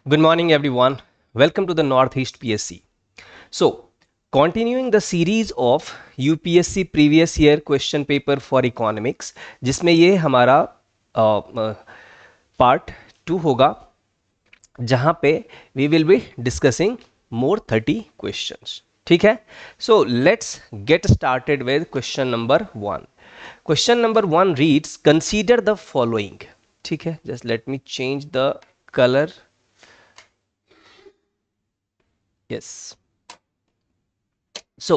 Good morning, everyone. Welcome to the Northeast PSC. So, continuing the series of UPSC previous year question paper for economics, जिसमें ये हमारा part 2 होगा, जहां पे we will be discussing more 30 questions. ठीक है. So let's get started with question number 1. Question number 1 reads, consider the following. ठीक है, just let me change the colour. Yes. So,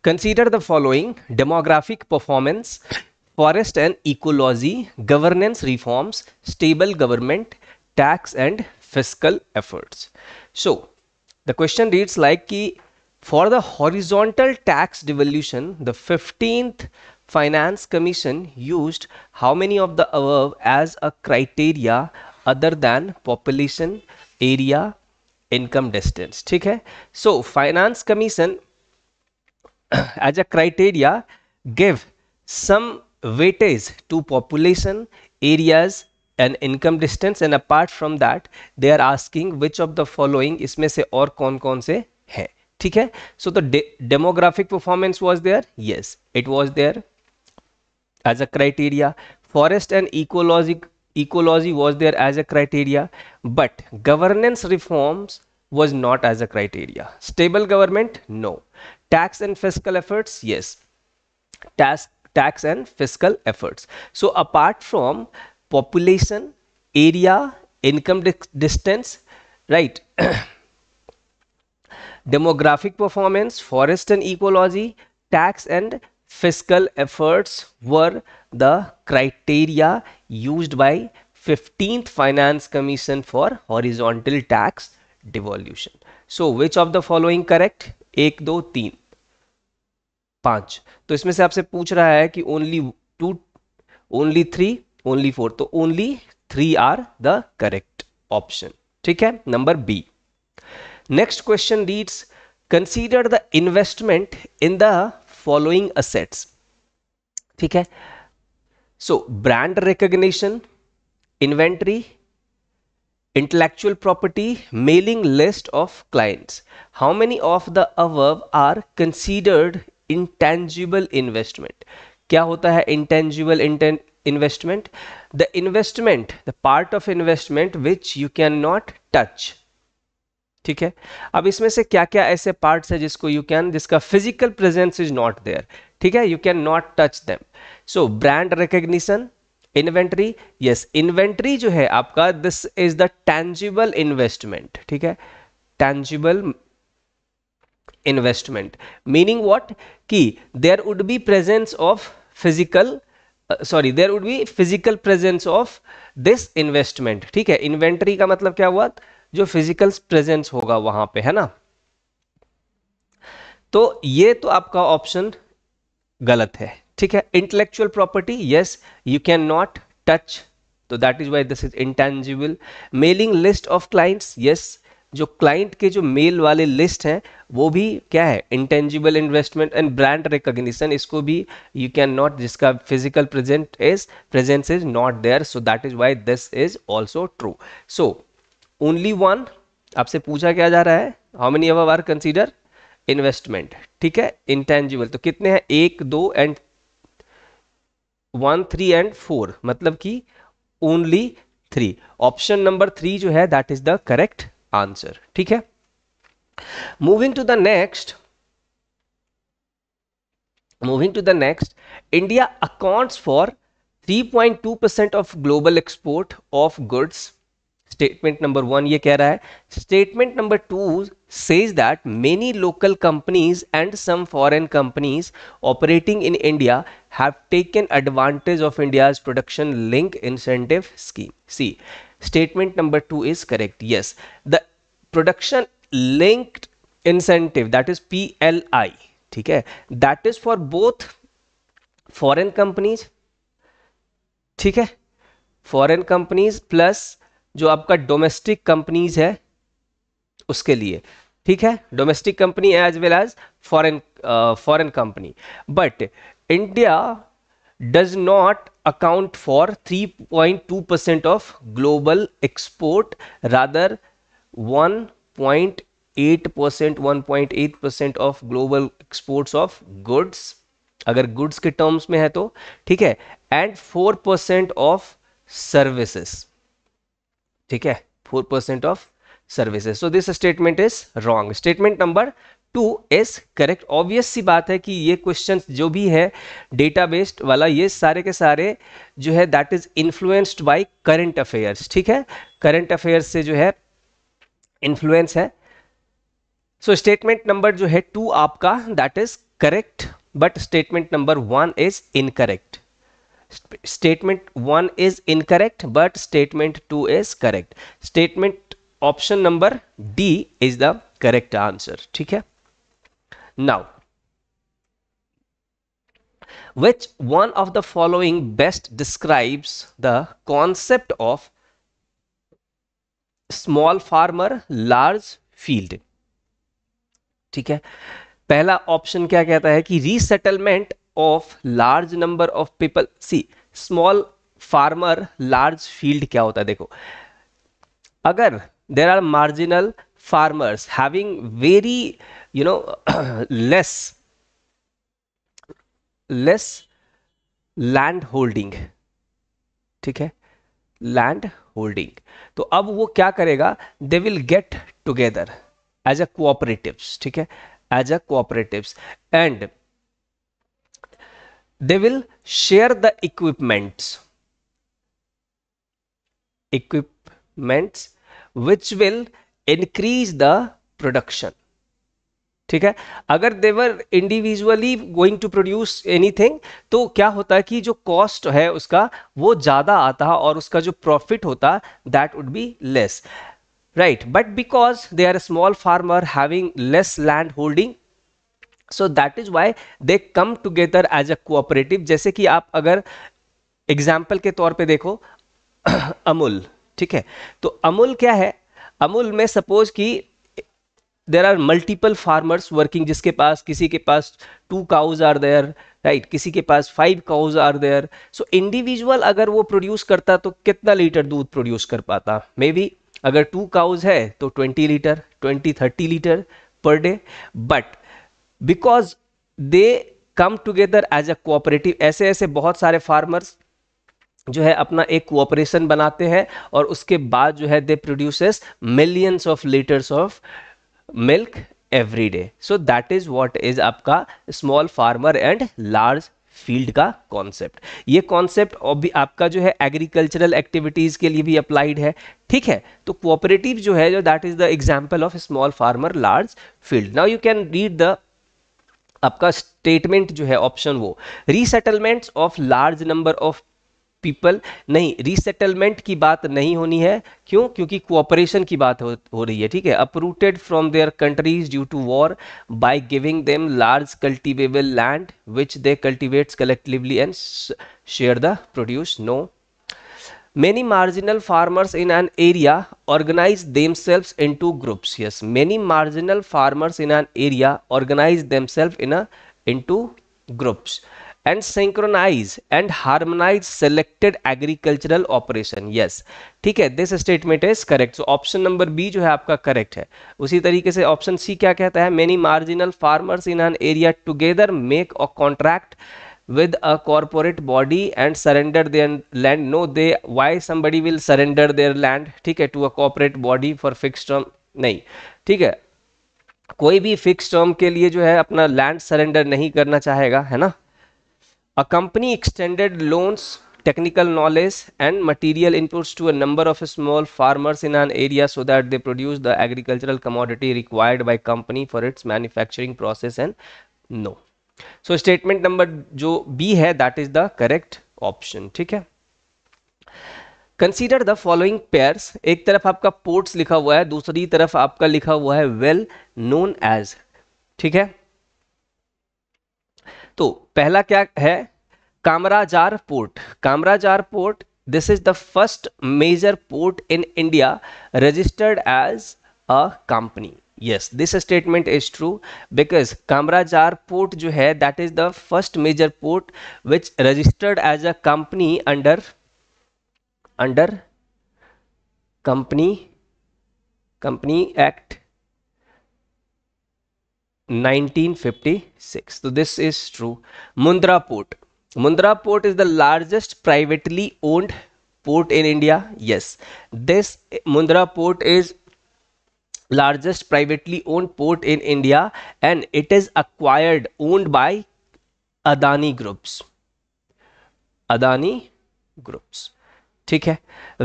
consider the following: demographic performance, forest and ecology, governance reforms, stable government, tax and fiscal efforts. So, the question reads like ki, for the horizontal tax devolution, the 15th Finance Commission used how many of the above as a criteria other than population, area, income, distance. ठीक है. So, Finance Commission as a criteria give some weightage to population, areas and income distance, and apart from that they are asking which of the following इसमें से और कौन कौन से है. ठीक है. So the demographic performance was there. Yes, it was there as a criteria. Forest and ecology was there as a criteria, but governance reforms was not as a criteria. Stable government, no. Tax and fiscal efforts, yes. Tax and fiscal efforts. So apart from population, area, income distance, right, demographic performance, forest and ecology, tax and fiscal efforts were the criteria used by 15th Finance Commission for horizontal tax devolution. So which of the following correct? 1 2 3 5. तो इसमें से आपसे पूछ रहा है कि only 2, only 3, only 4. तो only 3 are the correct option. ठीक है. Number B. Next question reads, consider the investment in the following assets. ठीक है. So brand recognition, inventory, intellectual property, mailing list of clients. How many of the above are considered intangible investment? क्या होता है intangible investment? The investment, the part of investment which you cannot touch. ठीक है. अब इसमें से क्या क्या ऐसे पार्ट्स है जिसको यू कैन, जिसका physical presence is not there. ठीक है. You can not touch them. So brand recognition, inventory. Yes, inventory जो है आपका, this is the tangible investment. ठीक है. टैंजिबल इन्वेस्टमेंट मीनिंग व्हाट, कि there would be presence of physical, sorry, there would be physical presence of this investment. ठीक है. Inventory का मतलब क्या हुआ, जो फिजिकल प्रेजेंस होगा वहां पे, है ना. तो ये तो आपका ऑप्शन गलत है. ठीक है. Intellectual property, yes, you can not touch, तो that is why this is intangible. Mailing list of clients, yes, जो क्लाइंट के जो मेल वाले लिस्ट हैं वो भी क्या है, intangible investment. And brand recognition, इसको भी यू कैन नॉट, जिसका physical presence is not there, so that is why this is also true. So only one आपसे पूछा क्या जा रहा है, how many above are consider investment. ठीक है. इंटेंजिबल तो कितने हैं, 1 2 एंड 1 3 एंड 4, मतलब कि ओनली 3. ऑप्शन नंबर 3 जो है that is the correct answer. ठीक है. Moving to the next, India accounts for 3.2% of global export of goods. Statement number 1 ये कह रहा है. Statement number 2 says that many local companies and some foreign companies operating in India have taken advantage of India's production link incentive scheme. See, statement number 2 is correct. Yes, the production linked incentive, that is PLI, ठीक है, that is for both foreign companies, ठीक है, foreign companies plus जो आपका domestic companies है उसके लिए. ठीक है. Domestic company as well as foreign company. But India does not account for 3.2% of global export, rather 1.8%, 1.8% of global exports of goods, अगर गुड्स के टर्म्स में है तो, ठीक है, एंड 4% ऑफ सर्विसेज, ठीक है, 4% of services. So this statement is wrong. Statement number 2 is correct. Obvious सी बात है कि ये क्वेश्चन जो भी है डेटा बेस्ड वाला, ये सारे के सारे जो है that is influenced by current affairs, ठीक है, करंट अफेयर्स से जो है इन्फ्लुएंस है. सो स्टेटमेंट नंबर जो है 2 आपका that is correct, but statement number 1 is incorrect. Statement 1 is incorrect, but statement 2 is correct. Statement option number D is the correct answer. ठीक है. Now, which one of the following best describes the concept of small farmer large field? ठीक है. पहला option क्या कहता है कि resettlement of large number of people. See, small farmer large field क्या होता है, देखो, अगर there are marginal farmers having very less land holding, ठीक है, लैंड होल्डिंग, तो अब वो क्या करेगा, they will get together as a cooperatives, ठीक है, as a cooperatives, and they will share the equipments which will increase the production. ठीक है. अगर they were individually going to produce anything, तो क्या होता है कि जो कॉस्ट है उसका वो ज्यादा आता और उसका जो प्रॉफिट होता that would be less, right? But because they are a small farmer having less land holding, so that is why they come together as a cooperative. जैसे कि आप अगर एग्जाम्पल के तौर पे देखो अमूल, ठीक है, तो अमूल क्या है, अमूल में सपोज कि there are multiple farmers working, जिसके पास, किसी के पास 2 काउज आर देयर, राइट, किसी के पास 5 cows are there. So individual अगर वो प्रोड्यूस करता तो कितना लीटर दूध प्रोड्यूस कर पाता, मे बी अगर 2 काउज है तो 20 litre, 20-30 litre per day. But because they come together as a cooperative, ऐसे ऐसे बहुत सारे फार्मर्स जो है अपना एक कोऑपरेशन बनाते हैं और उसके बाद जो है they produces millions of litres of milk every day. So that is what is आपका small farmer and large field का कॉन्सेप्ट. ये कॉन्सेप्ट भी आपका जो है एग्रीकल्चरल एक्टिविटीज के लिए भी अप्लाइड है, ठीक है. तो कोऑपरेटिव जो है, जो that is the example of small farmer large field. Now you can read the आपका स्टेटमेंट जो है ऑप्शन, वो resettlements of large number of people, नहीं, रीसेटलमेंट की बात नहीं होनी है. क्यों? क्योंकि कोऑपरेशन की बात हो रही है, ठीक है. Uprooted from their countries due to war by giving them large cultivable land which they cultivates collectively and share the produce. No. Many marginal farmers in an area organize themselves into groups. Yes, many marginal farmers in an area organize themselves into groups and synchronize and harmonize selected agricultural operation. Yes, ठीक है, this statement is correct. So option number B जो है आपका correct है. उसी तरीके से option C क्या कहता है, many marginal farmers in an area together make a contract with a corporate body and surrender their land. No, they, why somebody will surrender their land, ठीक है, to a corporate body for fixed term? नहीं, ठीक है, कोई भी fix term के लिए जो है अपना लैंड सरेंडर नहीं करना चाहेगा, है ना. A company extended loans, technical knowledge and material inputs to a number of small farmers in an area so that they produce the agricultural commodity required by company for its manufacturing process. And no. So statement number जो B है that is the correct option, ठीक है. Consider the following pairs. एक तरफ आपका ports लिखा हुआ है, दूसरी तरफ आपका लिखा हुआ है वेल नोन एज, ठीक है. तो पहला क्या है, Kamarajar port. Kamarajar port, this is the first major port in India registered as a company. Yes, this statement is true because Kamarajar port जो है that is the first major port which registered as a company under company company act 1956. So this is true. Mundra Port. Mundra Port is the largest privately owned port in India. Yes, this Mundra Port is largest privately owned port in India, and it is acquired, owned by Adani Groups. Adani Groups. ठीक है.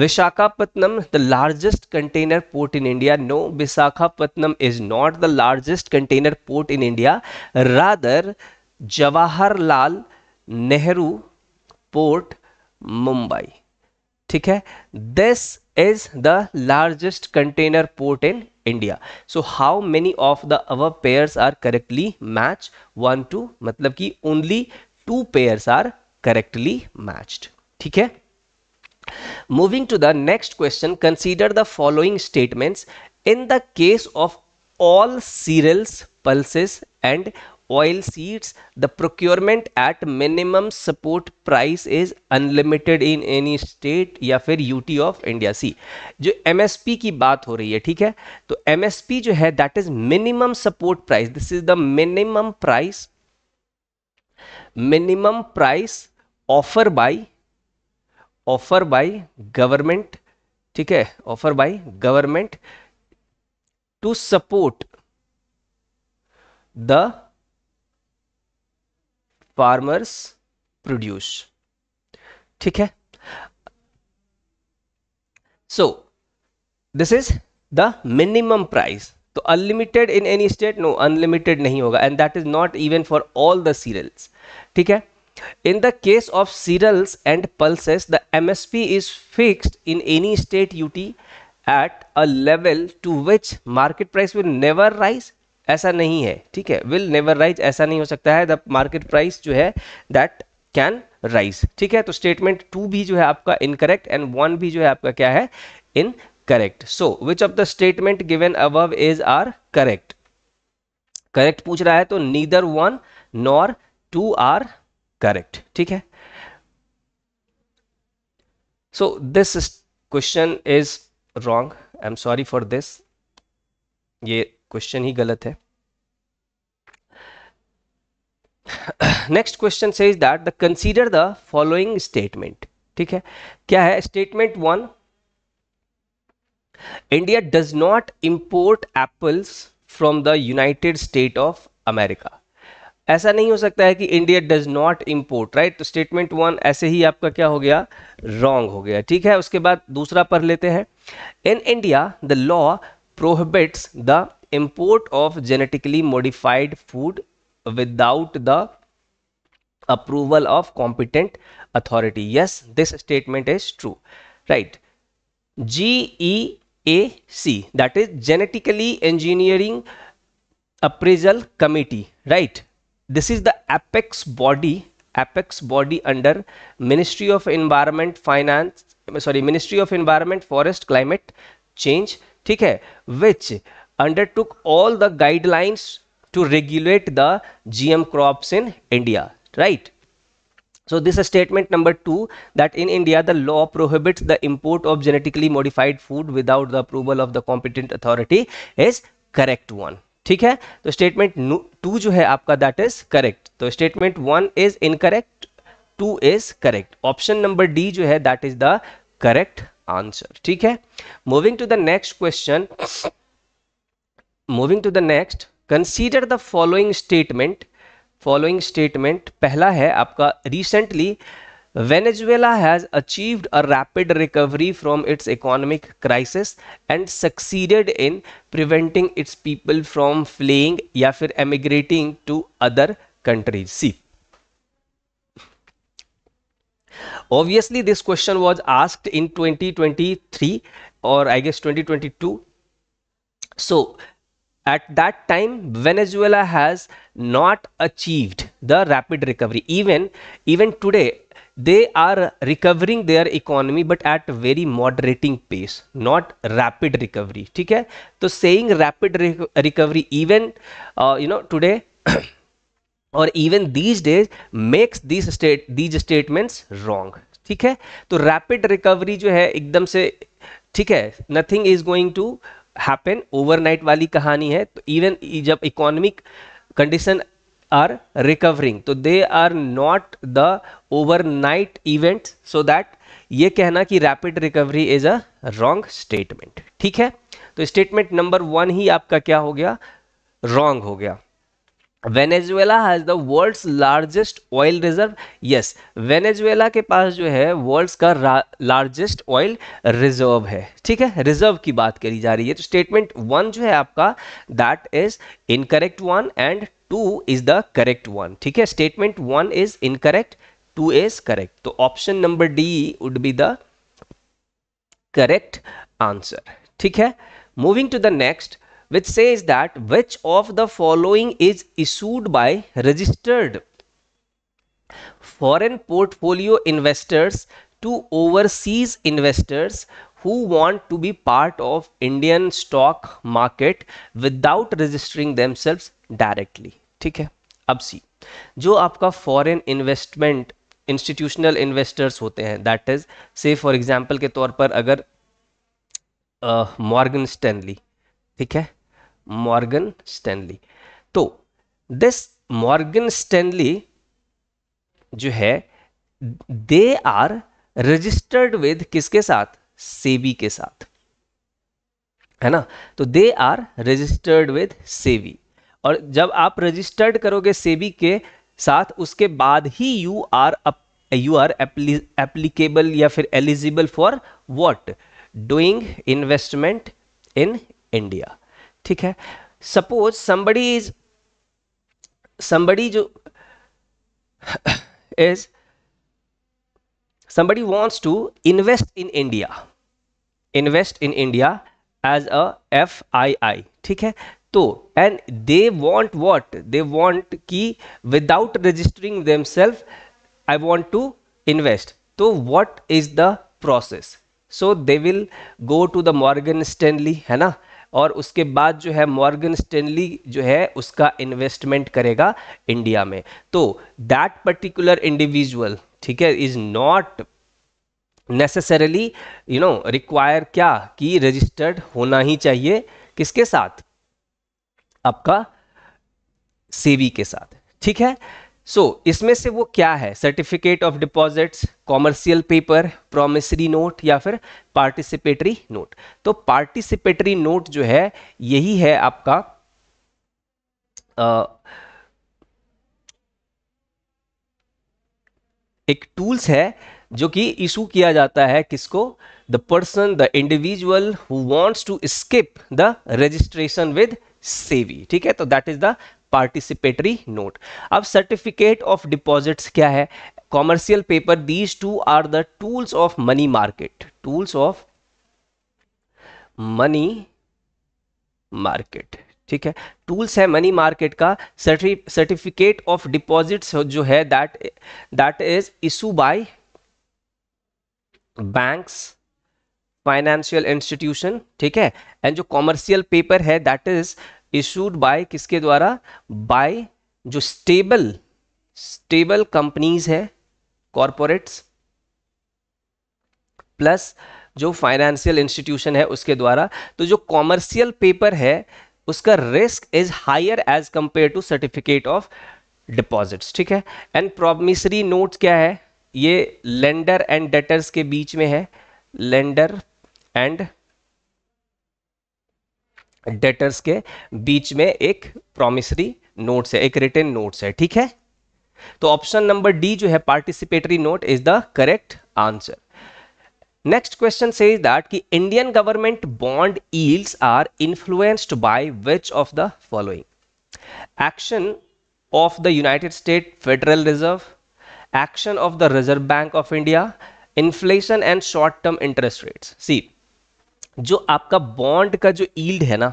Visakhapatnam, the largest container port in India. No, Visakhapatnam is not the largest container port in India. Rather, Jawaharlal Nehru Port, Mumbai. ठीक है. This is the largest container port in India. So how many of the above pairs are correctly matched? 1 2, मतलब कि only 2 pairs are correctly matched. ठीक है. Moving to the next question, consider the following statements. In the case of all cereals, pulses and oil seeds, the procurement at minimum support price is unlimited in any state या फिर UT of India. सी जो MSP की बात हो रही है, ठीक है, तो एमएसपी जो है that is minimum support price. This is the minimum price offer by government. ठीक है, offer by government to support the farmers produce. ठीक है, so this is the minimum price. तो unlimited in any state, no, unlimited नहीं होगा, and that is not even for all the cereals. ठीक है. In the case of cereals and pulses, the MSP is fixed in any state UT at a level to which market price will never rise. ऐसा नहीं है, ठीक है, will never rise ऐसा नहीं हो सकता है. The market price जो है that can rise. ठीक है, तो statement 2 भी जो है आपका incorrect and 1 भी जो है आपका क्या है, incorrect. So which of the statement given above is are correct? Correct पूछ रहा है, तो neither 1 nor 2 are correct. ठीक है. So this question is wrong. I'm sorry for this. ये question ही गलत है. Next question says that the consider the following statement. ठीक है, क्या है statement 1? India does not import apples from the United States of America. ऐसा नहीं हो सकता है कि India does not import, right. तो स्टेटमेंट 1 ऐसे ही आपका क्या हो गया, रॉन्ग हो गया. ठीक है, उसके बाद दूसरा पढ़ लेते हैं. In India the law prohibits the import of genetically modified food without the approval of competent authority. Yes, this statement is true, right. GEAC, that is genetically engineering appraisal committee, right. This is the apex body under Ministry of Environment, Forest, Climate Change. ठीक है, which undertook all the guidelines to regulate the GM crops in India, right. So this is statement number 2, that in India the law prohibits the import of genetically modified food without the approval of the competent authority is correct one. ठीक है, तो statement 2 जो है आपका that is correct. तो statement 1 is incorrect, 2 is correct. Option number D जो है that is the correct answer. ठीक है. Moving to the next question, moving to the next, consider the following statement. पहला है आपका, recently Venezuela has achieved a rapid recovery from its economic crisis and succeeded in preventing its people from fleeing या फिर emigrating to other countries. See, obviously this question was asked in 2023 or I guess 2022. So at that time Venezuela has not achieved the rapid recovery. Even today they are recovering their economy but at very moderating pace, not rapid recovery. ठीक है, तो saying rapid recovery even today or even these days makes these statements wrong. ठीक है, तो rapid recovery जो है एकदम से, ठीक है, nothing is going to happen, overnight वाली कहानी है। तो इवन जब इकोनॉमिक कंडीशन आर रिकवरिंग तो they are not the overnight event, so that ये कहना कि rapid recovery is a wrong statement. ठीक है, तो स्टेटमेंट नंबर 1 ही आपका क्या हो गया, रॉन्ग हो गया। Venezuela has the world's largest oil reserve, yes, Venezuela के पास जो है वर्ल्ड्स का लार्जेस्ट ऑयल रिजर्व है। ठीक है, रिजर्व की बात करी जा रही है। तो स्टेटमेंट 1 जो है आपका that is incorrect one and 2 is the correct one. ठीक है, statement 1 is incorrect, 2 is correct. तो option number D would be the correct answer. ठीक है, moving to the next, which says that which of the following is issued by registered foreign portfolio investors to overseas investors who want to be part of Indian stock market without registering themselves directly। ठीक है, अब सी, जो आपका foreign investment institutional investors होते हैं, that is say for example के तौर पर अगर मॉर्गन स्टैनली, ठीक है, मॉर्गन स्टैनली, तो दिस मॉर्गन स्टैनली जो है दे आर रजिस्टर्ड विद किसके साथ, सेबी के साथ, है ना। तो they are registered with SEBI, और जब आप रजिस्टर्ड करोगे सेबी के साथ उसके बाद ही यू आर एप्लीकेबल या फिर eligible for what, doing investment in India. ठीक है, सपोज somebody जो is somebody wants to invest in India as a FII। ठीक है, तो and they want what, they want कि without registering themselves I want to invest, तो what is the process, so they will go to the Morgan Stanley, है ना, और उसके बाद जो है मॉर्गन स्टैनली जो है उसका इन्वेस्टमेंट करेगा इंडिया में। तो दैट पर्टिकुलर इंडिविजुअल, ठीक है, इज नॉट नेसेसरली रिक्वायर क्या कि रजिस्टर्ड होना ही चाहिए किसके साथ, आपका सेबी के साथ। ठीक है, सो इसमें से वो क्या है, certificate of deposits, commercial paper, promissory note या फिर पार्टिसिपेटरी नोट। तो पार्टिसिपेटरी नोट जो है यही है आपका एक टूल्स है जो कि इशू किया जाता है किसको, the person, the individual who wants to skip the registration with SEBI. ठीक है, तो that is the participatory note. अब सर्टिफिकेट ऑफ डिपॉजिट्स क्या है, commercial paper, these two are the tools of money market, tools of money market. ठीक है, tools है money market का। सर्टिफिकेट ऑफ डिपॉजिट्स जो है that is issue by banks, financial institution. ठीक है, एंड जो कॉमर्शियल पेपर है दैट इज इशूड बाय किसके द्वारा, बाय जो स्टेबल कंपनीज है, कॉरपोरेट्स, प्लस जो फाइनेंशियल इंस्टीट्यूशन है उसके द्वारा। तो जो कॉमर्शियल पेपर है उसका risk is higher as compare to certificate of deposits. ठीक है, एंड प्रॉमिसरी नोट्स क्या है, ये लेंडर एंड डेटर्स के बीच में है, लेंडर एंड डेटर्स के बीच में एक प्रॉमिसरी नोट्स है, एक रिटन नोट्स है। ठीक है, तो ऑप्शन नंबर डी जो है participatory note is the correct answer. Next question says that कि Indian government bond yields are influenced by which of the following, action of the United State Federal Reserve, action of the Reserve Bank of India, inflation and short term interest rates. See, जो आपका bond का जो yield है ना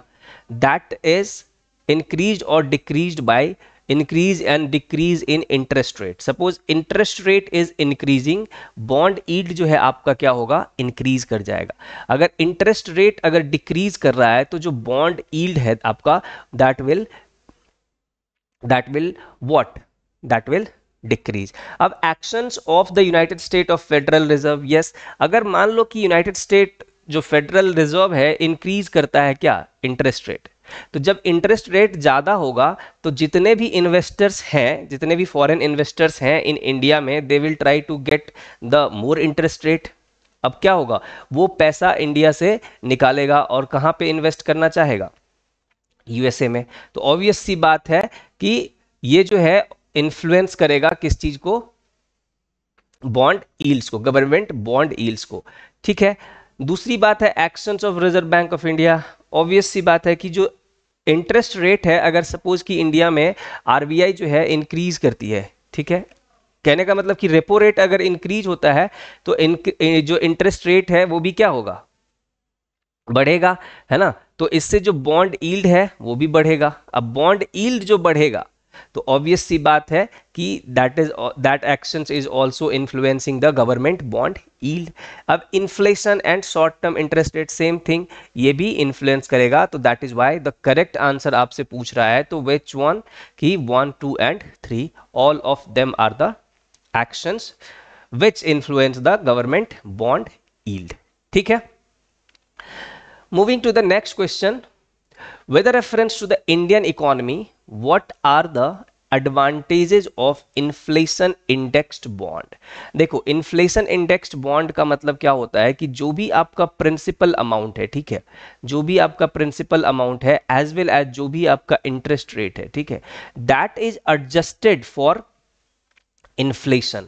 that is increase और decrease by increase and decrease in interest rate. Suppose interest rate is increasing, bond yield जो है आपका क्या होगा, इंक्रीज कर जाएगा। अगर इंटरेस्ट रेट अगर डिक्रीज कर रहा है तो जो बॉन्ड यील्ड है आपका that will what, that will decrease. अब actions of the United State of Federal Reserve, yes, अगर मान लो कि यूनाइटेड स्टेट जो फेडरल रिजर्व है इंक्रीज करता है क्या, इंटरेस्ट रेट। तो जब इंटरेस्ट रेट ज्यादा होगा तो जितने भी इन्वेस्टर्स हैं, जितने भी फॉरेन इन्वेस्टर्स हैं इन इंडिया में, they will try to get the more interest rate. अब क्या होगा, वो पैसा इंडिया से निकालेगा और कहां पे इन्वेस्ट करना चाहेगा, यूएसए में। तो ऑब्वियस सी बात है कि ये जो है इन्फ्लुएंस करेगा किस चीज को, बॉन्ड यील्ड्स को, गवर्नमेंट बॉन्ड यील्ड्स को। ठीक है, दूसरी बात है actions of Reserve Bank of India. Obvious सी बात है कि जो इंटरेस्ट रेट है, अगर सपोज कि इंडिया में आरबीआई जो है इंक्रीज करती है, ठीक है, कहने का मतलब कि रेपो रेट अगर इंक्रीज होता है तो जो इंटरेस्ट रेट है वो भी क्या होगा, बढ़ेगा, है ना। तो इससे जो बॉन्ड यील्ड है वो भी बढ़ेगा। अब बॉन्ड यील्ड जो बढ़ेगा तो ऑब्वियस सी बात है कि that action is also influencing the government bond yield. अब inflation and short term interest rate same thing, ये भी इन्फ्लुएंस करेगा। तो that is why the correct answer आपसे पूछ रहा है तो विच वन, कि 1, 2 and 3 all of them are the actions which influence the government bond yield. ठीक है, moving to the next question, with reference to the Indian economy, what are the advantages of inflation indexed bond? देखो, inflation indexed bond का मतलब क्या होता है कि जो भी आपका प्रिंसिपल अमाउंट है, ठीक है, जो भी आपका प्रिंसिपल अमाउंट है एज वेल एज जो भी आपका इंटरेस्ट रेट है, ठीक है, that is adjusted for inflation.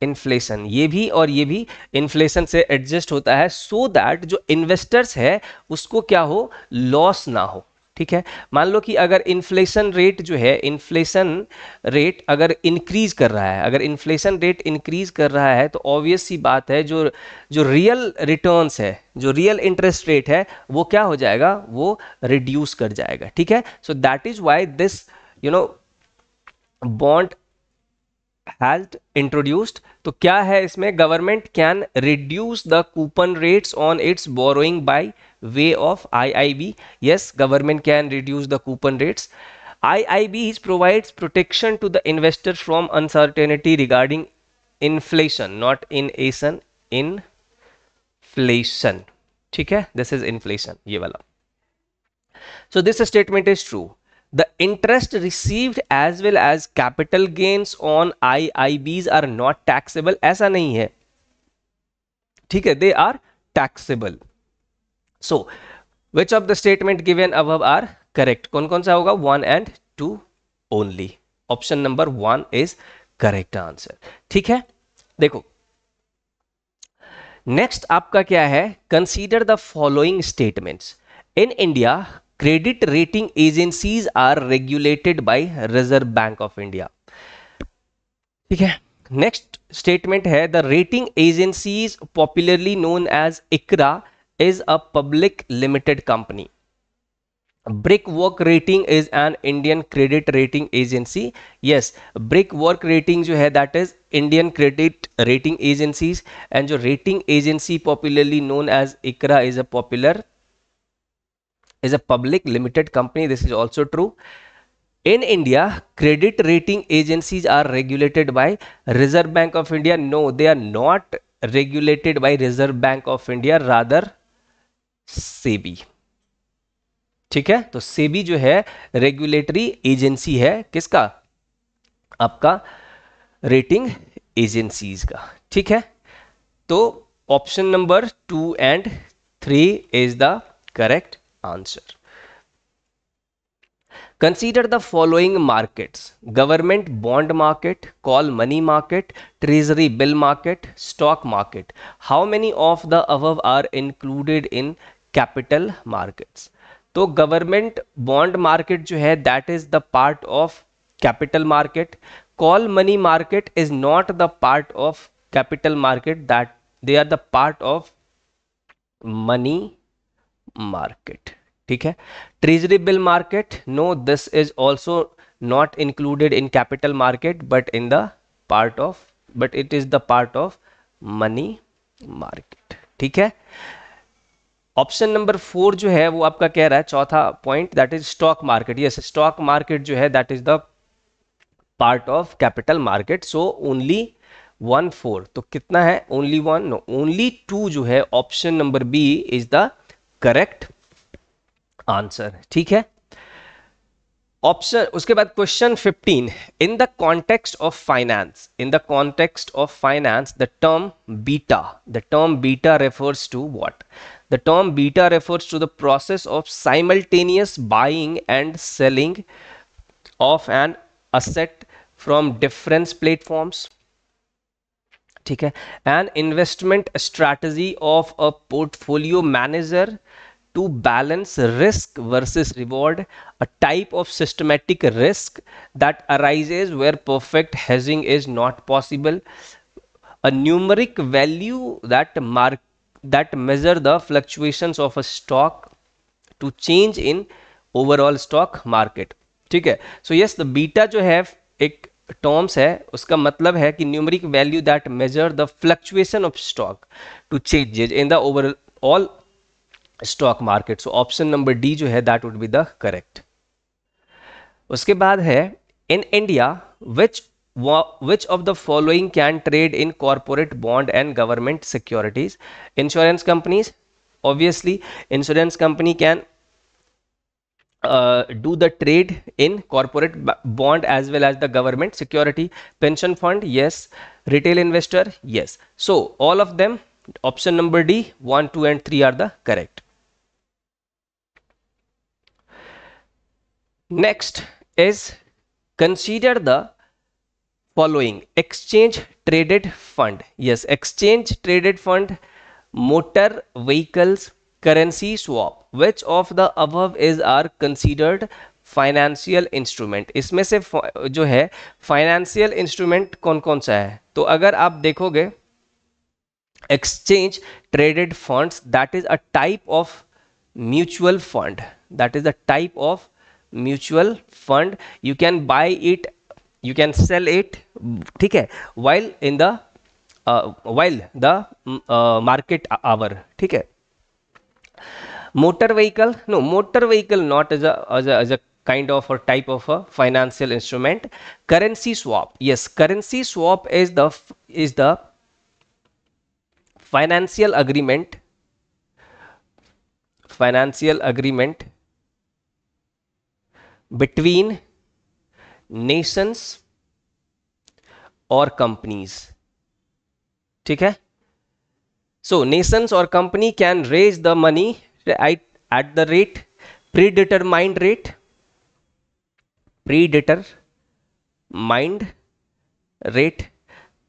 Inflation, ये भी और ये भी इन्फ्लेशन से एडजस्ट होता है सो दैट जो इन्वेस्टर्स है उसको क्या हो, लॉस ना हो। ठीक है, मान लो कि अगर इन्फ्लेशन रेट जो है, इन्फ्लेशन रेट अगर इंक्रीज कर रहा है, अगर इन्फ्लेशन रेट इंक्रीज कर रहा है तो ऑब्वियस सी बात है जो जो रियल रिटर्न्स है, जो रियल इंटरेस्ट रेट है वो क्या हो जाएगा, वो रिड्यूस कर जाएगा। ठीक है, so that is why this bond has introduced. तो क्या है इसमें, government can reduce the coupon rates on its borrowing by way of IIB. Yes, government can reduce the coupon rates. IIB provides protection to the investor from uncertainty regarding inflation, not inflation, inflation. ठीक है, this is inflation, ये वाला। So this statement is true. The interest received as well as capital gains on IIBs are not taxable. ऐसा नहीं है, ठीक है, they are taxable. So which of the statement given above are correct? कौन कौन सा होगा, 1 and 2 only. Option number 1 is correct answer. ठीक है, देखो नेक्स्ट आपका क्या है, consider the following statements. In India credit rating agencies are regulated by Reserve Bank of India. ठीक है, नेक्स्ट स्टेटमेंट है the rating agencies popularly known as ICRA is a public limited company. Brickwork Rating is an Indian credit rating agency. Yes, Brickwork Rating जो है that is Indian credit rating agencies, and जो rating agency popularly known as ICRA is a public limited company. This is also true. In India, credit rating agencies are regulated by Reserve Bank of India. No, they are not regulated by Reserve Bank of India, rather SEBI. ठीक है, तो सेबी जो है regulatory agency है किसका, आपका rating agencies का। ठीक है, तो option number 2 and 3 is the correct answer. Consider the following markets: government bond market, call money market, treasury bill market, stock market. How many of the above are included in capital markets? तो government bond market जो है that is the part of capital market. Call money market is not the part of capital market, that they are the part of money market. ठीक है, treasury bill market, no this is also not included in capital market but in the part of, but it is the part of money market. ठीक है, option number 4 जो है वो आपका कह रहा है, चौथा point, that is stock market. Yes, stock market जो है that is the part of capital market. So only 1/4, तो कितना है, ओनली 1, नो ओनली 2 जो है, option number B is the correct answer. ठीक है, ऑप्शन, उसके बाद question 15, in the context of finance, in the context of finance the term beta refers to what? The term beta refers to the process of simultaneous buying and selling of an asset from different platforms. ठीक है, an investment strategy of a portfolio manager to balance risk versus reward, a type of systematic risk that arises where perfect hedging is not possible, a numeric value that measure the fluctuations of a stock to change in overall stock market। ठीक है, so yes the beta जो है एक terms है, उसका मतलब है कि numeric value that measure the fluctuation of stock to changes in the overall stock market. So option number D जो है that would be the correct. उसके बाद है, in India which of the following can trade in corporate bond and government securities? Insurance companies, obviously insurance company can do the trade in corporate bond as well as the government security. Pension fund, yes. Retail investor, yes. So all of them, option number D, 1, 2 and 3 are the correct. Next is, consider the following exchange traded fund. Yes, exchange traded fund, motor vehicles, currency swap, which of the above is are considered financial instrument? इसमें से जो है financial instrument कौन कौन सा है? तो अगर आप देखोगे, exchange traded funds, that is a type of mutual fund, that is a type of mutual fund, you can buy it, you can sell it, ठीक है, while the market hour, ठीक है। motor vehicle, no, motor vehicle not as a kind of a type of a financial instrument. Currency swap, yes, currency swap is the financial agreement between nations और companies. ठीक है, so nations और company can raise the money at the rate, predetermined rate,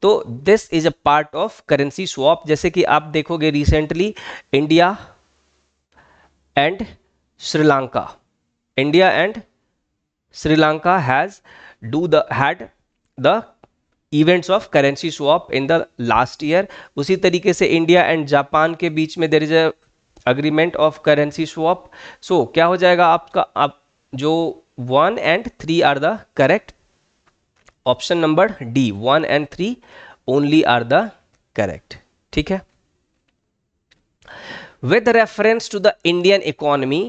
तो this is a part of currency swap. जैसे कि आप देखोगे recently India and Sri Lanka has had the events of currency swap in the last year। उसी तरीके से India and Japan के बीच में there is a agreement of currency swap. So क्या हो जाएगा आपका, आप जो 1 and 3 are the correct, option number D 1 and 3 only are the correct. ठीक है, with reference to the Indian economy,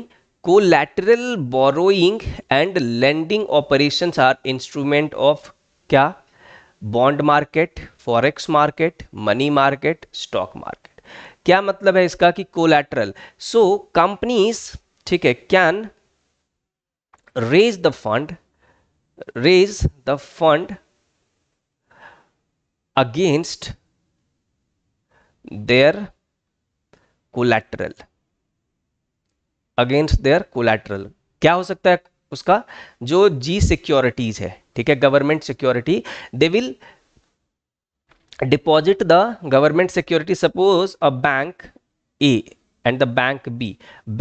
collateral borrowing and lending operations are instrument of क्या? Bond market, forex market, money market, stock market. क्या मतलब है इसका कि collateral, सो companies, ठीक है, can raise the fund against their collateral, क्या हो सकता है उसका? जो जी सिक्योरिटीज है, ठीक है, government security, they will deposit the government security, suppose a bank A and the bank B,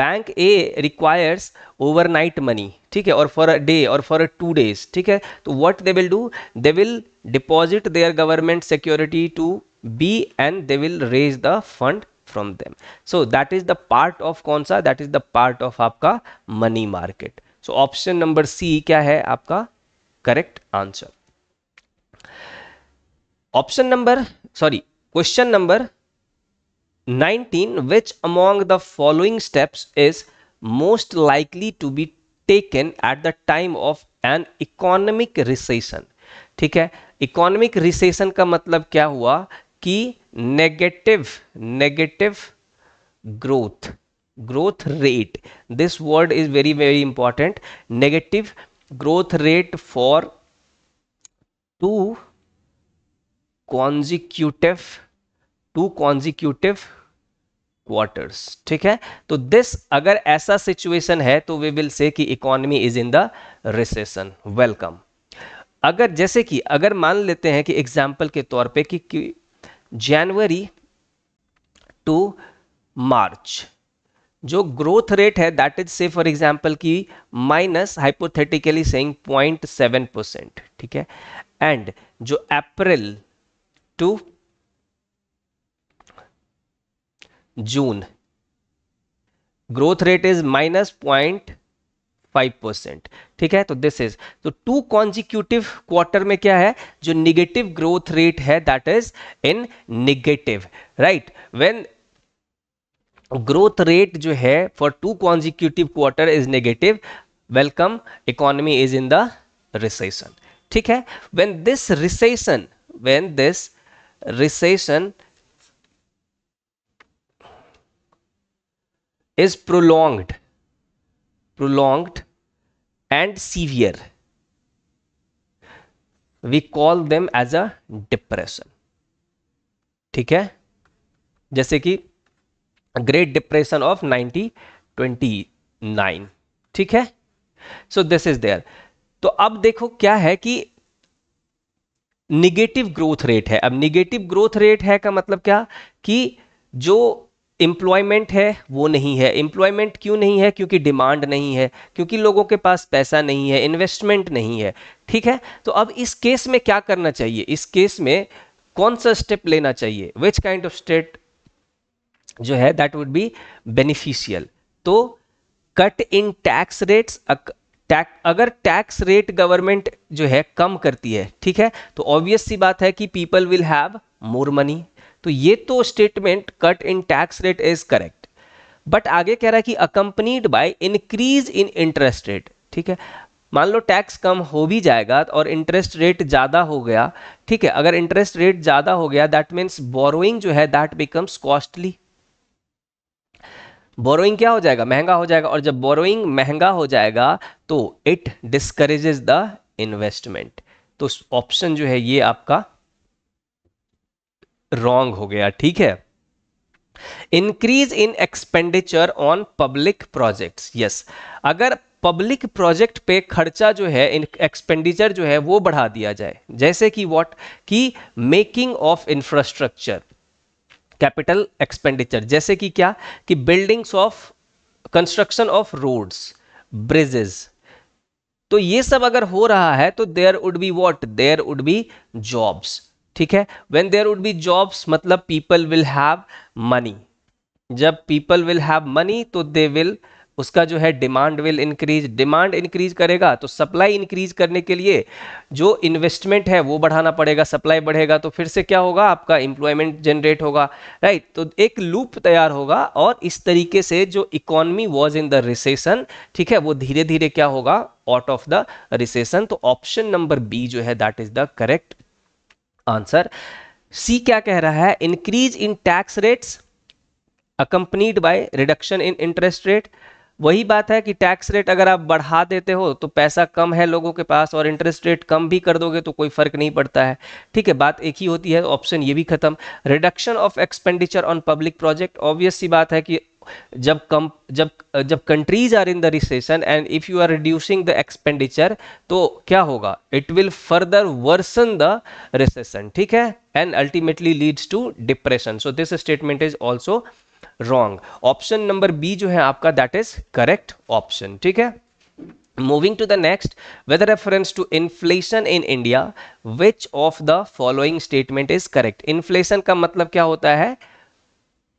bank A requires overnight money, ठीक है, और for a day or for a 2 days, ठीक है, तो what they will do, they will deposit their government security to B and they will raise the fund from them। so that is the part of कौन सा? that is the part of आपका money market। so option number C क्या है आपका correct answer. Question number 19, which among the following steps is most likely to be taken at the time of an economic recession? ठीक है, economic recession का मतलब क्या हुआ कि negative negative growth growth rate, this word is very very important, negative growth rate for two consecutive two consecutive quarters. ठीक है, तो दिस अगर ऐसा सिचुएशन है तो वी विल से कि economy is in the recession. Welcome. अगर जैसे कि अगर मान लेते हैं कि एग्जांपल के तौर पे कि जनवरी टू मार्च जो ग्रोथ रेट है that is say for example की माइनस हाइपोथेटिकली सेइंग 0.7%। ठीक है, एंड जो April to June growth rate is -0.5%। ठीक है, तो दिस इज तो टू कॉन्जिक्यूटिव क्वार्टर में क्या है, जो निगेटिव ग्रोथ रेट है that is in negative, right. When growth rate जो है for two consecutive quarter is negative, welcome, economy is in the recession. ठीक है, when this recession is prolonged and severe, we call them as a depression। ठीक है, जैसे कि great depression of 1929। ठीक है, सो दिस इज देयर। तो अब देखो क्या है कि निगेटिव ग्रोथ रेट है। अब निगेटिव ग्रोथ रेट है का मतलब क्या कि जो एम्प्लॉयमेंट है वो नहीं है। एम्प्लॉयमेंट क्यों नहीं है, क्योंकि डिमांड नहीं है, क्योंकि लोगों के पास पैसा नहीं है, इन्वेस्टमेंट नहीं है। ठीक है, तो अब इस केस में क्या करना चाहिए, इस केस में कौन सा स्टेप लेना चाहिए, विच काइंड ऑफ स्टेप जो है दैट वुड बी बेनिफिशियल। तो कट इन टैक्स रेट्स, अगर टैक्स रेट गवर्नमेंट जो है कम करती है, ठीक है, तो ऑब्वियस सी बात है कि people will have more money. तो ये तो statement cut in tax rate is correct, but आगे कह रहा है कि accompanied by increase in interest rate. ठीक है, मान लो टैक्स कम हो भी जाएगा और इंटरेस्ट रेट ज्यादा हो गया। ठीक है, अगर इंटरेस्ट रेट ज्यादा हो गया दैट मीन्स बोरोइंग जो है दैट बिकम्स कॉस्टली। बोरोइंग क्या हो जाएगा, महंगा हो जाएगा, और जब बोरोइंग महंगा हो जाएगा तो इट डिस्करेजेस द इन्वेस्टमेंट। तो ऑप्शन जो है ये आपका रॉन्ग हो गया। ठीक है, increase in expenditure on public projects, yes, अगर पब्लिक प्रोजेक्ट पे खर्चा जो है, एक्सपेंडिचर जो है वो बढ़ा दिया जाए, जैसे कि व्हाट, कि making of infrastructure, capital expenditure, जैसे कि क्या, कि buildings of, construction of roads, bridges, तो ये सब अगर हो रहा है तो there would be what, there would be jobs. ठीक है, when there would be jobs मतलब पीपल विल हैव मनी, जब पीपल विल हैव मनी तो दे विल, उसका जो है demand will increase, demand increase करेगा तो सप्लाई इंक्रीज करने के लिए जो इन्वेस्टमेंट है वो बढ़ाना पड़ेगा, सप्लाई बढ़ेगा तो फिर से क्या होगा, आपका एम्प्लॉयमेंट जनरेट होगा, राइट। तो एक लूप तैयार होगा और इस तरीके से जो economy was in the recession, ठीक है, वो धीरे धीरे क्या होगा, आउट ऑफ द रिसेशन। तो ऑप्शन नंबर बी जो है that is the correct answer. C क्या कह रहा है, increase in tax rates accompanied by reduction in interest rate. वही बात है कि टैक्स रेट अगर आप बढ़ा देते हो तो पैसा कम है लोगों के पास, और इंटरेस्ट रेट कम भी कर दोगे तो कोई फर्क नहीं पड़ता है। ठीक है, बात एक ही होती है, ऑप्शन ये भी खत्म। Reduction of expenditure on public project, obvious सी बात है कि जब countries are in the recession and if you are reducing the expenditure तो क्या होगा, it will further worsen the recession. ठीक है, and ultimately leads to depression. So this statement is also wrong. Option number B जो है आपका that is correct option. ठीक है, moving to the next, with reference to inflation in India which of the following statement is correct. Inflation का मतलब क्या होता है,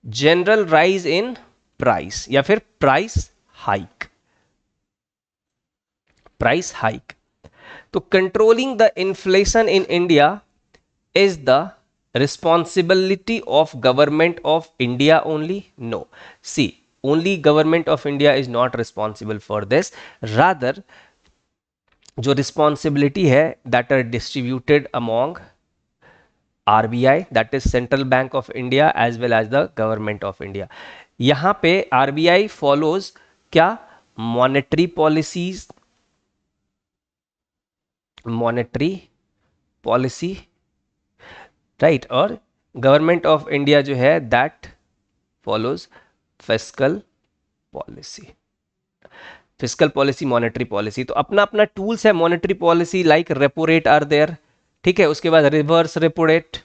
जनरल राइज इन प्राइस या फिर प्राइस हाइक, प्राइस हाइक। तो controlling the inflation in India is the responsibility of government of India only? No. See, only government of India is not responsible for this. Rather, जो responsibility है that are distributed among RBI, that is central bank of India, as well as the government of India. यहां पे RBI follows क्या, monetary policies, monetary policy, right, और government of India जो है that follows fiscal policy. Fiscal policy, monetary policy, तो अपना अपना tools है। Monetary policy like repo rate are there, ठीक है। उसके बाद रिवर्स रेपो रेट,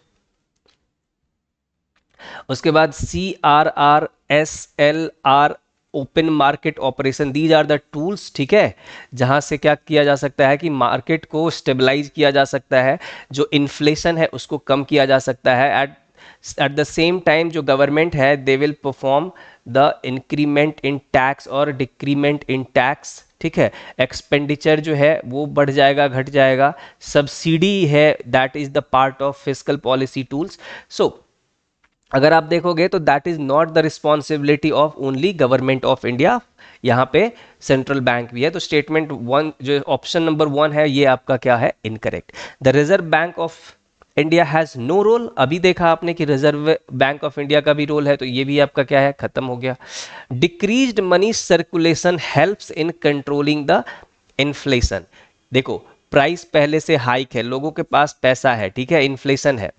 उसके बाद CRR, SLR, open market operation, these are the tools, ठीक है, जहां से क्या किया जा सकता है कि मार्केट को स्टेबलाइज किया जा सकता है, जो इन्फ्लेशन है उसको कम किया जा सकता है। एट द सेम टाइम जो गवर्नमेंट है they will perform the increment in tax और डिक्रीमेंट इन टैक्स, ठीक है। एक्सपेंडिचर जो है वो बढ़ जाएगा, घट जाएगा। सब्सिडी है, that is the part of fiscal policy tools. So अगर आप देखोगे तो that is not the responsibility of only government of India, यहाँ पे सेंट्रल बैंक भी है। तो स्टेटमेंट वन जो ऑप्शन नंबर 1 है ये आपका क्या है, incorrect. The Reserve Bank of India has no role, अभी देखा आपने कि रिजर्व बैंक ऑफ इंडिया का भी रोल है, तो ये भी आपका क्या है, खत्म हो गया। Decreased money circulation helps in controlling the inflation. देखो प्राइस पहले से हाइक है, लोगों के पास पैसा है, ठीक है, इन्फ्लेशन है,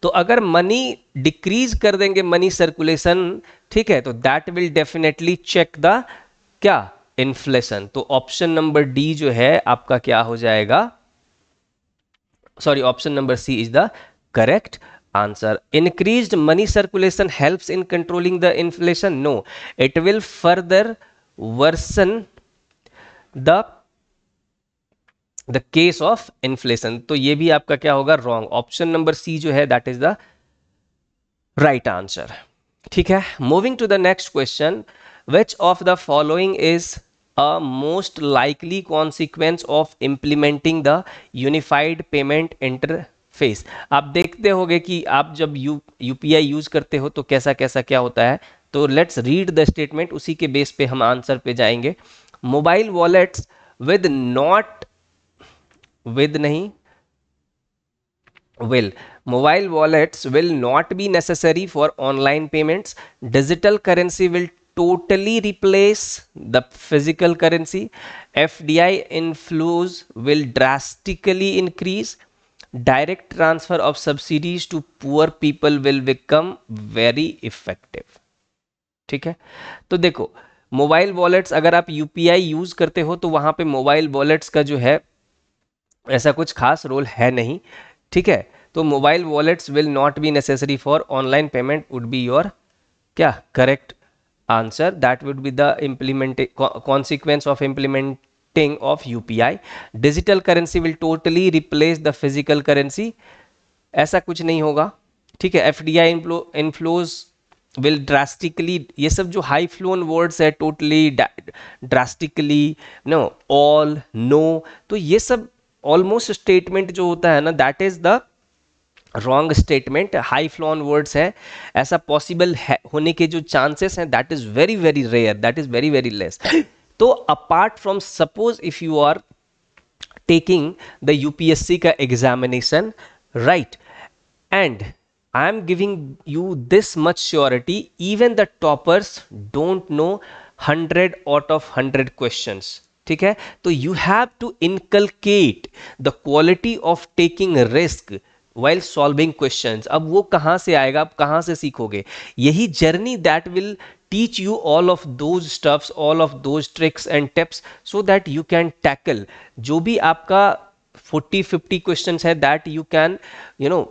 तो अगर मनी डिक्रीज कर देंगे, मनी सर्कुलेशन, ठीक है, तो that will definitely check the क्या, इन्फ्लेशन। तो ऑप्शन नंबर डी जो है आपका क्या हो जाएगा, sorry option number C is the correct answer. Increased money circulation helps in controlling the inflation, no, it will further worsen the case of inflation. तो ये भी आपका क्या होगा, रॉन्ग। ऑप्शन नंबर सी जो है that is the right answer, ठीक है। Moving to the next question, which of the following is a most likely consequence of implementing the unified payment interface. आप देखते होगे कि आप जब यूपीआई यूज करते हो तो कैसा कैसा क्या होता है। तो लेट्स रीड द स्टेटमेंट, उसी के बेस पे हम आंसर पे जाएंगे। Mobile wallets with not, with नहीं, will, mobile wallets will not be necessary for online payments. Digital currency will totally replace the physical currency. FDI inflows will drastically increase. Direct transfer of subsidies to poor people will become very effective, ठीक है। तो देखो mobile wallets, अगर आप UPI use करते हो तो वहां पे मोबाइल वॉलेट्स का जो है ऐसा कुछ खास रोल है नहीं, ठीक है। तो mobile wallets will not be necessary for online payment would be your क्या, correct answer. That would be the implement consequence of implementing of UPI. Digital currency will totally replace the physical currency, ऐसा कुछ नहीं होगा, ठीक है। FDI inflows will drastically, ये सब जो हाई फ्लोन वर्ड्स है, totally, drastically, no, all, no, तो ये सब ऑलमोस्ट स्टेटमेंट जो होता है ना that is the wrong statement. High flown words है, ऐसा पॉसिबल है होने के जो चांसेस हैं that is very very rare, that is very very less. तो apart from suppose if you are taking the UPSC का examination, right, and I am giving you this much surety, even the toppers don't know 100 out of 100 questions, ठीक है। तो you have to inculcate the quality of taking risk while solving questions। अब वो कहाँ से आएगा, आप कहाँ से सीखोगे, यही journey that will teach you all of those stuffs, all of those tricks and tips so that you can tackle जो भी आपका 40-50 questions है that you can you know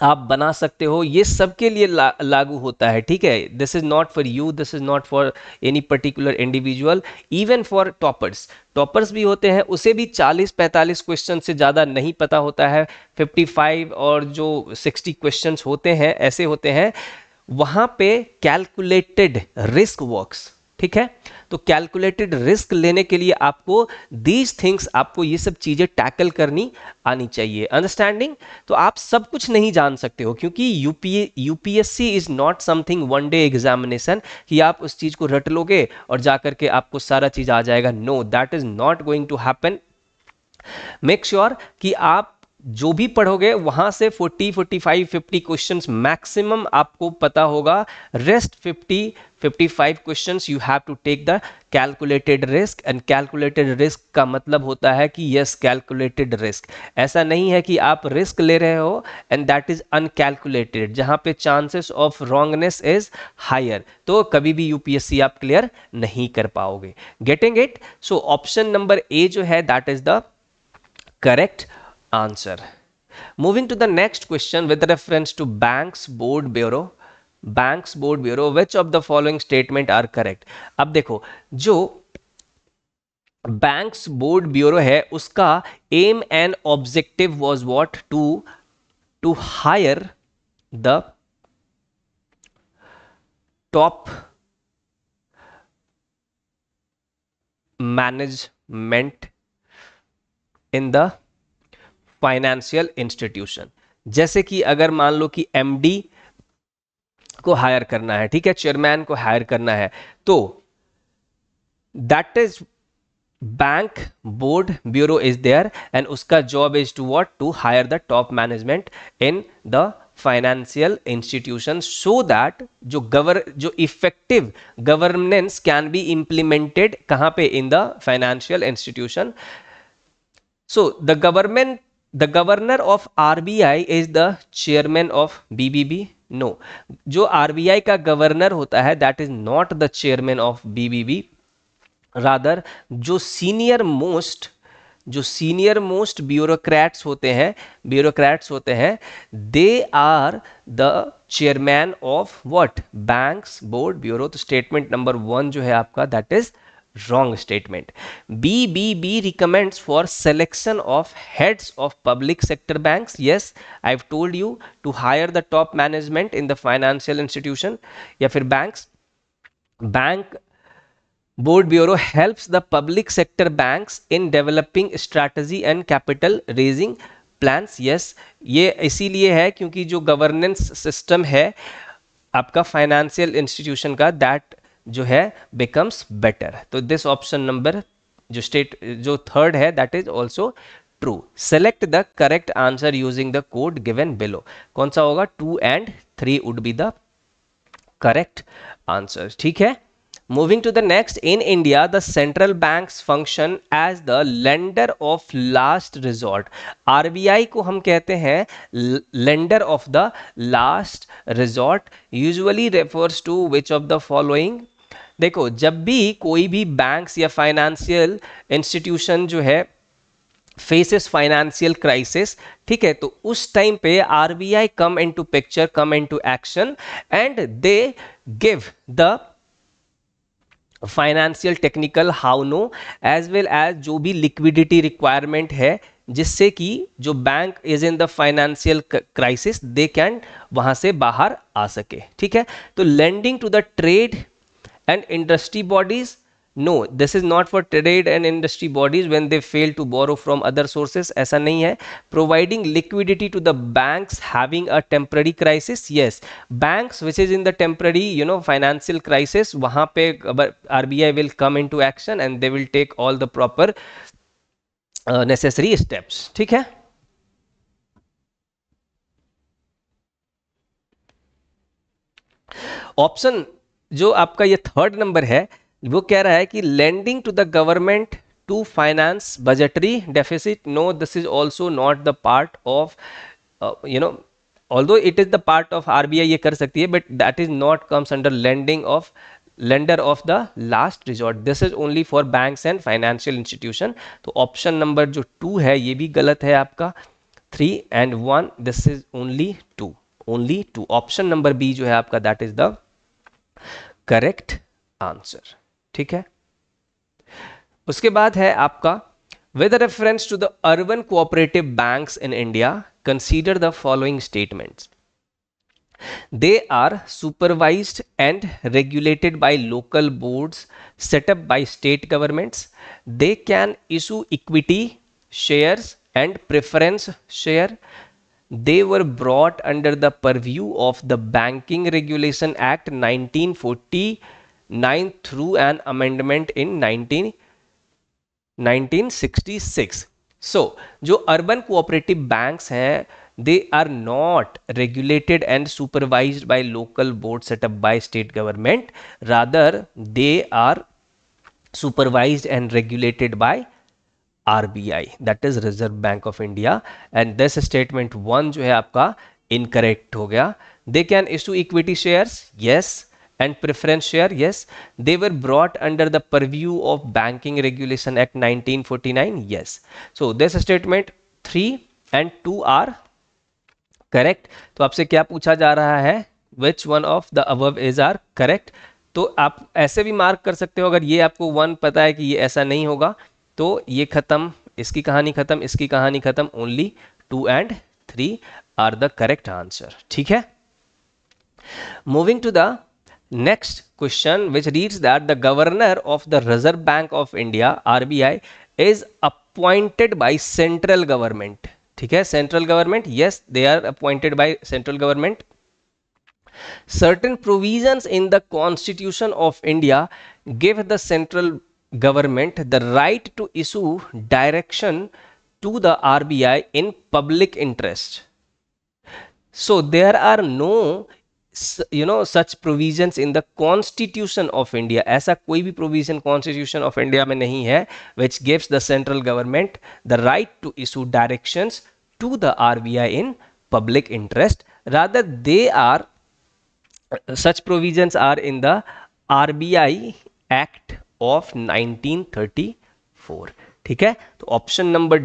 आप बना सकते हो। ये सबके लिए लागू होता है, ठीक है। This is not for you, this is not for any particular individual, even for toppers. Toppers भी होते हैं, उसे भी 40-45 क्वेश्चन से ज़्यादा नहीं पता होता है। 55 और जो 60 क्वेश्चंस होते हैं ऐसे होते हैं, वहाँ पे कैलकुलेटेड रिस्क वर्क्स, ठीक है। तो कैलकुलेटेड रिस्क लेने के लिए आपको दीज थिंग्स, आपको ये सब चीजें टैकल करनी आनी चाहिए। अंडरस्टैंडिंग? तो आप सब कुछ नहीं जान सकते हो, क्योंकि UPSC is not something one day examination कि आप उस चीज को रट लोगे और जाकर के आपको सारा चीज आ जाएगा। No, that is not going to happen. Make sure कि आप जो भी पढ़ोगे वहां से 40, 45, 50 क्वेश्चंस मैक्सिमम आपको पता होगा। Rest 50, 55 questions you have to take the calculated risk. And calculated risk का मतलब होता है कि यस, कैलकुलेटेड रिस्क। ऐसा नहीं है कि आप रिस्क ले रहे हो एंड दैट इज अनकैलकुलेटेड, जहां पे chances of wrongness is higher, तो कभी भी यूपीएससी आप क्लियर नहीं कर पाओगे। Getting it? So option number A जो है that is the correct answer. Moving to the next question with reference to Banks Board Bureau. Banks Board Bureau, which of the following statement are correct? अब देखो, जो banks board bureau है उसका aim and objective was what? To hire the top management in the financial institution. जैसे कि अगर मान लो कि एमडी को हायर करना है, ठीक है, चेयरमैन को हायर करना है, तो that is bank board bureau is there and उसका job is to what? To hire the top management in the financial institution, so that जो effective governance can be implemented कहां पे? In the financial institution. So the governor of RBI is the chairman of BBB? No, जो RBI का governor होता है that is not the chairman of BBB. rather जो senior most bureaucrats होते हैं they are the chairman of what? Banks board bureau. तो statement number 1 जो है आपका that is wrong statement. BBB recommends for selection of heads of public sector banks. Yes, I've told you to hire the top management in the financial institution. या फिर banks. Bank Board Bureau helps the public sector banks in developing strategy and capital raising plans. Yes, ये इसीलिए है क्योंकि जो governance system है आपका financial institution का दैट जो है बिकम्स बेटर। तो दिस ऑप्शन नंबर जो थर्ड है that is also true. Select the correct answer using the code given below. कौन सा होगा? 2 and 3 would be the correct answer. ठीक है, moving to the next. In India, the central banks function as the lender of last resort. RBI को हम कहते हैं lender of the last resort. Usually refers to which of the following? देखो, जब भी कोई भी बैंक्स या फाइनेंशियल इंस्टीट्यूशन जो है फेसेस फाइनेंशियल क्राइसिस, ठीक है, तो उस टाइम पे RBI come into picture, come into action and they give the financial technical how know as well as जो भी लिक्विडिटी रिक्वायरमेंट है, जिससे कि जो bank is in the financial crisis they can वहां से बाहर आ सके। ठीक है, तो lending to the trade and industry bodies, no this is not for trade and industry bodies when they fail to borrow from other sources, ऐसा नहीं है। Providing liquidity to the banks having a temporary crisis, yes, banks which is in the temporary financial crisis, वहां पे RBI will come into action and they will take all the proper necessary steps. ठीक है, option जो आपका ये third number है वो कह रहा है कि lending to the government to finance budgetary deficit, no this is also not the part of although it is the part of RBI, ये कर सकती है, but that is not comes under lending of lender of the last resort, this is only for banks and financial institution. तो option number जो 2 है ये भी गलत है आपका, 3 and 1 this is only 2 option number B जो है आपका that is the correct answer. ठीक है, उसके बाद है आपका with reference to the urban cooperative banks in India consider the following statements. They are supervised and regulated by local boards set up by state governments. They can issue equity shares and preference share. They were brought under the purview of the Banking Regulation Act 1949 through an amendment in 1966. So जो urban cooperative banks हैं, they are not regulated and supervised by local board set up by state government. Rather they are supervised and regulated by RBI, that is Reserve Bank of India. And this statement 1 जो है आपका incorrect हो गया. They can issue equity shares, yes, and preference share, yes. They were brought under the purview of Banking Regulation Act 1949, yes. So this statement 3 and 2 are correct. तो आपसे क्या पूछा जा रहा है, which one of the above is are correct. तो आप ऐसे भी मार्क कर सकते हो, अगर ये आपको 1 पता है कि ये ऐसा नहीं होगा तो ये खत्म, इसकी कहानी खत्म, इसकी कहानी खत्म. Only 2 and 3 are the correct answer. ठीक है. Moving to the next question, which reads that the governor of the Reserve Bank of India RBI is appointed by central government. ठीक है, central government, yes, they are appointed by central government. Certain provisions in the Constitution of India give the central government the right to issue direction to the RBI in public interest. So there are no such provisions in the Constitution of India. ऐसा कोई भी provision Constitution of India में नहीं है which gives the central government the right to issue directions to the RBI in public interest. Rather they are, such provisions are in the RBI Act of 1934. ठीक है. तो option number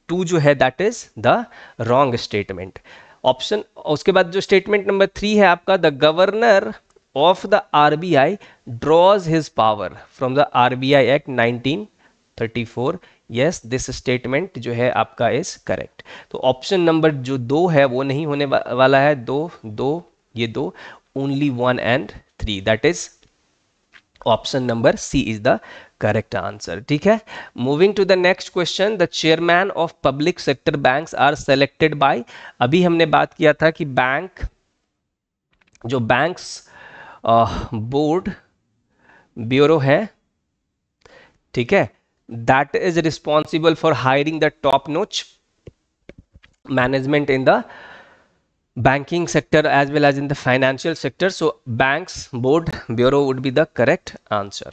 2 जो है that is the wrong statement. Option, उसके बाद जो statement number 3 है आपका, the governor of the RBI draws his power from the RBI act 1934. Yes, this statement जो है आपका इज करेक्ट. तो ऑप्शन नंबर जो 2 है वो नहीं होने वाला है. 2 ये 2, only 1 and 3, that is option number C is the correct answer. ठीक है. Moving to the next question, the chairman of public sector banks are selected by. अभी हमने बात किया था कि बैंक, जो बैंक्स बोर्ड ब्यूरो है, ठीक है, that is responsible for hiring the top notch management in the banking sector as well as in the financial sector. So banks board bureau would be the correct answer.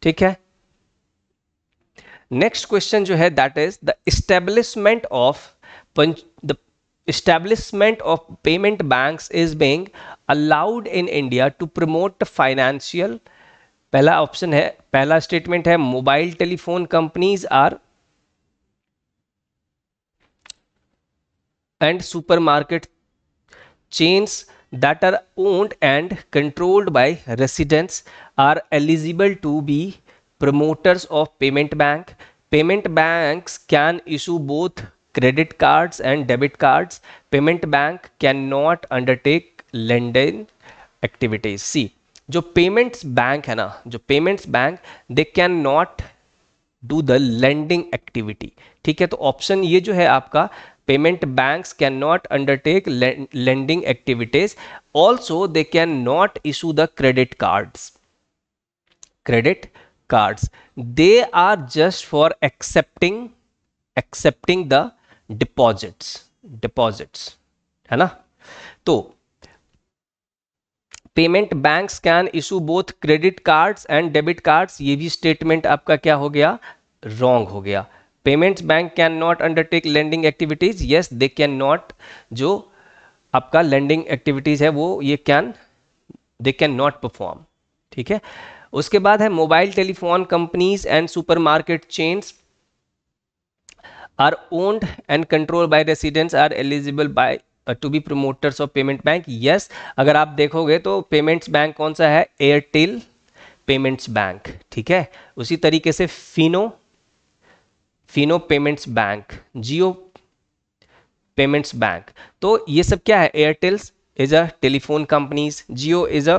ठीक है. Next question जो है that is the establishment of payment banks is being allowed in India to promote financial. पहला option है, पहला statement है mobile telephone companies are and supermarket chains that are owned and controlled by residents are eligible to be promoters of payment bank. Payment banks can issue both credit cards and debit cards. Payment bank cannot undertake lending activities. See, जो payments bank है ना, जो payments bank, they cannot do the lending activity. ठीक है. तो option ये जो है आपका, payment banks cannot undertake lending activities. Also they cannot issue the credit cards. They are just for accepting the deposits है ना. तो payment banks can issue both credit cards and debit cards, ये भी statement आपका क्या हो गया, wrong हो गया. Payments bank can not undertake lending activities. Yes, they can not, जो आपका लेंडिंग एक्टिविटीज है वो ये दे कैन नॉट परफॉर्म. ठीक है. उसके बाद है mobile telephone companies and supermarket chains are owned and control by residents are eligible by to be promoters of payment bank. Yes, अगर आप देखोगे तो पेमेंट्स बैंक कौन सा है, एयरटेल पेमेंट्स बैंक. ठीक है. उसी तरीके से फिनो पेमेंट्स बैंक, जियो पेमेंट्स बैंक. तो ये सब क्या है, Airtel is a telephone companies, Jio is a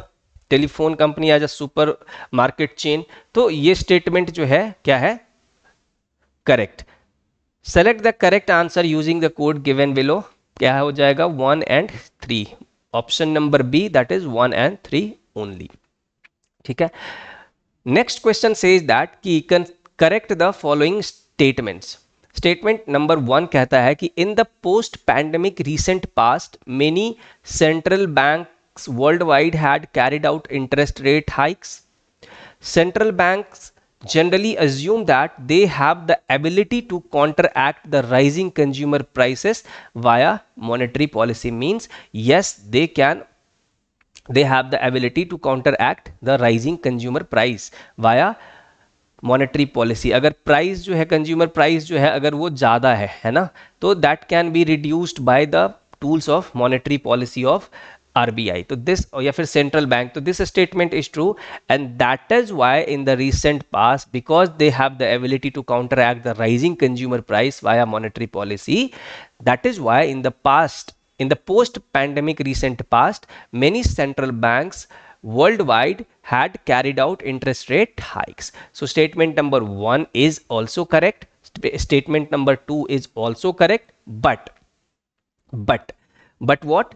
telephone company as a super market chain. तो ये स्टेटमेंट जो है क्या है, correct. Select the correct answer using the code given below. क्या हो जाएगा 1 and 3. Option number B, that is 1 and 3 only. ठीक है. नेक्स्ट क्वेश्चन सेज दैट कि correct the following statements. Statement number 1 कहता है कि in the post pandemic recent past many central banks worldwide had carried out interest rate hikes. Central banks generally assume that they have the ability to counteract the rising consumer prices via monetary policy. Means yes, they have the ability to counteract the rising consumer price via monetary policy. अगर price जो है, consumer price जो है अगर वो ज़्यादा है ना, तो that can be reduced by the tools of monetary policy of RBI. तो दिस, या फिर सेंट्रल बैंक, तो this statement is true and that is why in the recent past, because they have the ability to counteract the rising consumer price via monetary policy, that is why in the past, in the post pandemic recent past, many central banks worldwide had carried out interest rate hikes. So statement number 1 is also correct, statement number 2 is also correct, but what,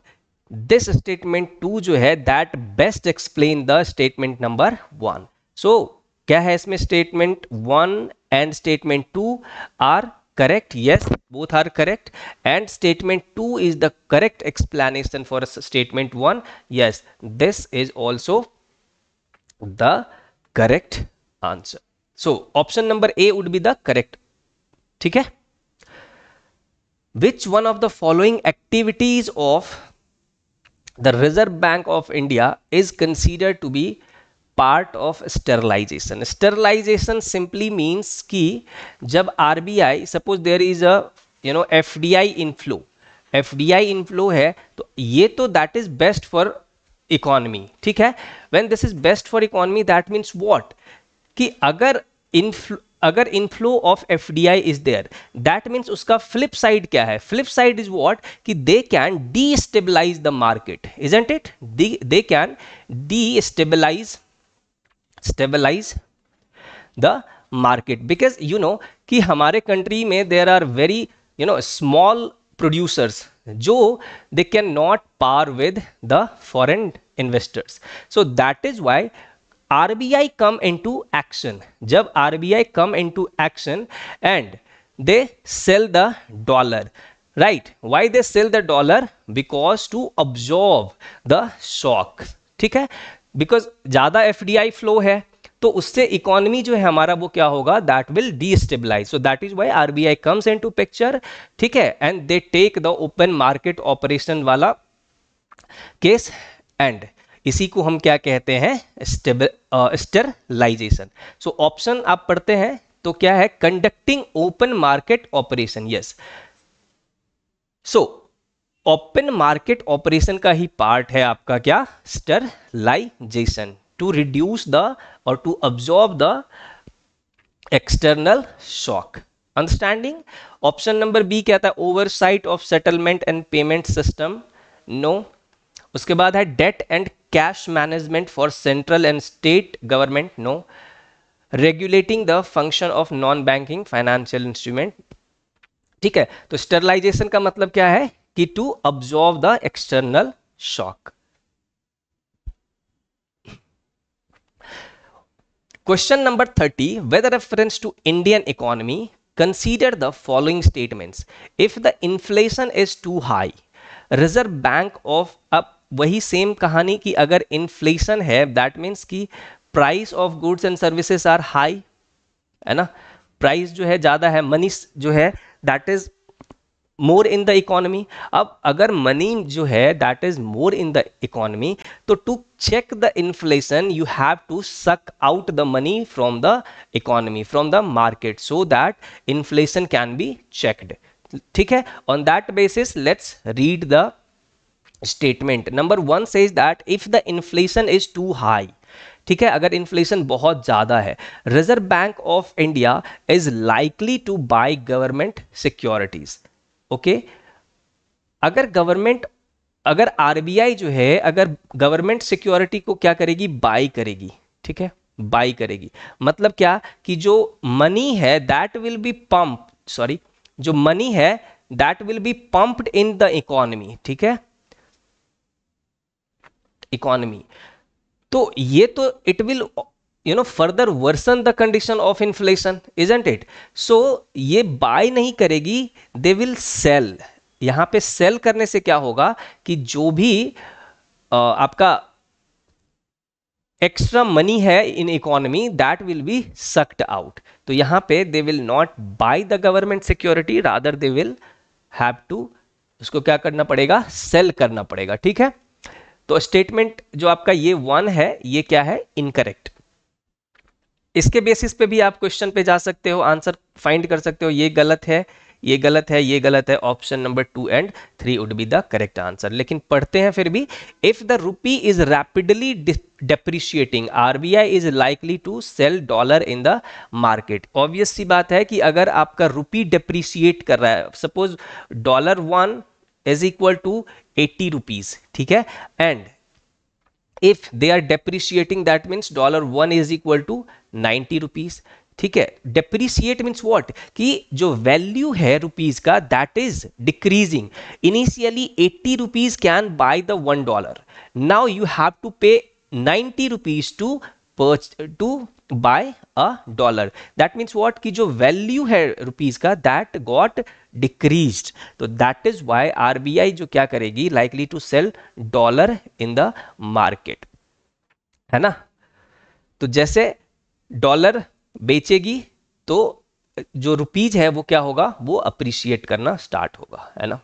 this statement 2 जो है that best explain the statement number 1. So क्या है इसमें, statement 1 and statement 2 are correct. Yes, both are correct, and statement 2 is the correct explanation for statement 1. Yes, this is also the correct answer. So option number A would be the correct. ठीक है. Which one of the following activities of the Reserve Bank of India is considered to be part of sterilisation. Sterilisation simply means कि जब RBI, suppose there is a FDI inflow, FDI inflow है, तो ये तो that is best for economy. ठीक है. When this is best for economy, that means what, कि अगर inflow of FDI is there, that means उसका फ्लिप साइड क्या है, फ्लिप साइड इज व्हाट, कि they can destabilise the market, isn't it, they can destabilise the market, because कि हमारे country में there are very small producers जो they cannot par with the foreign investors. So that is why RBI come into action. जब RBI come into action and they sell the dollar, right? Why they sell the dollar? Because to absorb the shock. ठीक है. Because ज्यादा FDI flow है, तो उससे economy जो है हमारा वो क्या होगा, that will destabilise. So that is why RBI comes into picture. ठीक है. And they take the open market operation वाला केस, एंड इसी को हम क्या कहते हैं, स्टेरलाइजेशन. सो ऑप्शन आप पढ़ते हैं तो क्या है, conducting open market operation. Yes. So open market operation का ही पार्ट है आपका क्या, स्टेरलाइजेशन, टू रिड्यूस द और to absorb the external shock. Understanding. Option number B कहता है oversight of settlement and payment system. No. उसके बाद है debt and cash management for central and state government. No. Regulating the function of non banking financial instrument. ठीक है. तो sterilisation का मतलब क्या है, कि to absorb the external shock. Question number 30. With reference to Indian economy, consider the following statements. If the inflation is too high, Reserve Bank of, अब वही सेम कहानी कि अगर इन्फ्लेशन है, दैट मीन्स कि price of goods and services are high, है ना, price जो है ज्यादा है, मनी जो है that is more in the economy. अब अगर मनी जो है that is more in the economy, तो to check the inflation you have to suck out the money from the economy, from the market, so that inflation can be checked. ठीक है. On that basis let's read the statement. Number 1 says that if the inflation is too high, ठीक है, अगर इन्फ्लेशन बहुत ज्यादा है, Reserve Bank of India is likely to buy government securities. Okay. अगर गवर्नमेंट अगर आरबीआई जो है अगर गवर्नमेंट सिक्योरिटी को क्या करेगी, बाई करेगी, ठीक है, बाई करेगी, मतलब क्या कि जो मनी है that will be pump, sorry, जो मनी है that will be pumped in the economy, ठीक है, इकोनॉमी, तो ये तो it will further worsen the condition of inflation, isn't it? So ये बाय नहीं करेगी, दे विल सेल। यहां पे सेल करने से क्या होगा कि जो भी आपका एक्स्ट्रा मनी है in economy that will be sucked out, तो यहां पे they will not buy the government security, rather they will have to, उसको क्या करना पड़ेगा, सेल करना पड़ेगा, ठीक है। तो स्टेटमेंट जो आपका ये 1 है ये क्या है, इनकरेक्ट। इसके बेसिस पे भी आप क्वेश्चन पे जा सकते हो, आंसर फाइंड कर सकते हो, ये गलत है, ये गलत है, ये गलत है, option number 2 and 3 would be the correct answer. लेकिन पढ़ते हैं फिर भी, if the rupee is rapidly depreciating RBI is likely to sell dollar in the market. Obvious सी बात है कि अगर आपका रूपी डेप्रिशिएट कर रहा है, suppose $1 is equal to 80 rupees, ठीक है, and if they are depreciating that means $1 is equal to 90 rupees, ठीक है। depreciate means what, कि जो वैल्यू है रुपीज का that is decreasing, initially 80 rupees can buy the $1, now you have to pay 90 rupees to buy a dollar, that means what कि जो value है rupees का दैट गॉट डिक्रीज्ड, तो that is why RBI जो क्या करेगी, likely to sell dollar in the market, है ना। तो जैसे डॉलर बेचेगी तो जो रुपीज है वो क्या होगा, वो अप्रिशिएट करना स्टार्ट होगा, है ना।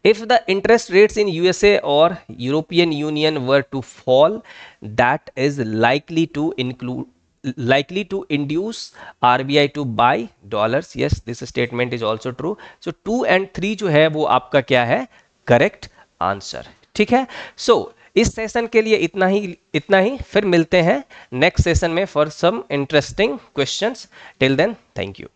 If the interest rates in USA or European Union were to fall, that is likely to induce RBI to buy dollars. Yes, this statement is also true. So 2 and 3 जो है वो आपका क्या है, करेक्ट आंसर, ठीक है। सो इस session के लिए इतना ही, फिर मिलते हैं नेक्स्ट सेशन में for some interesting questions. Till then, thank you.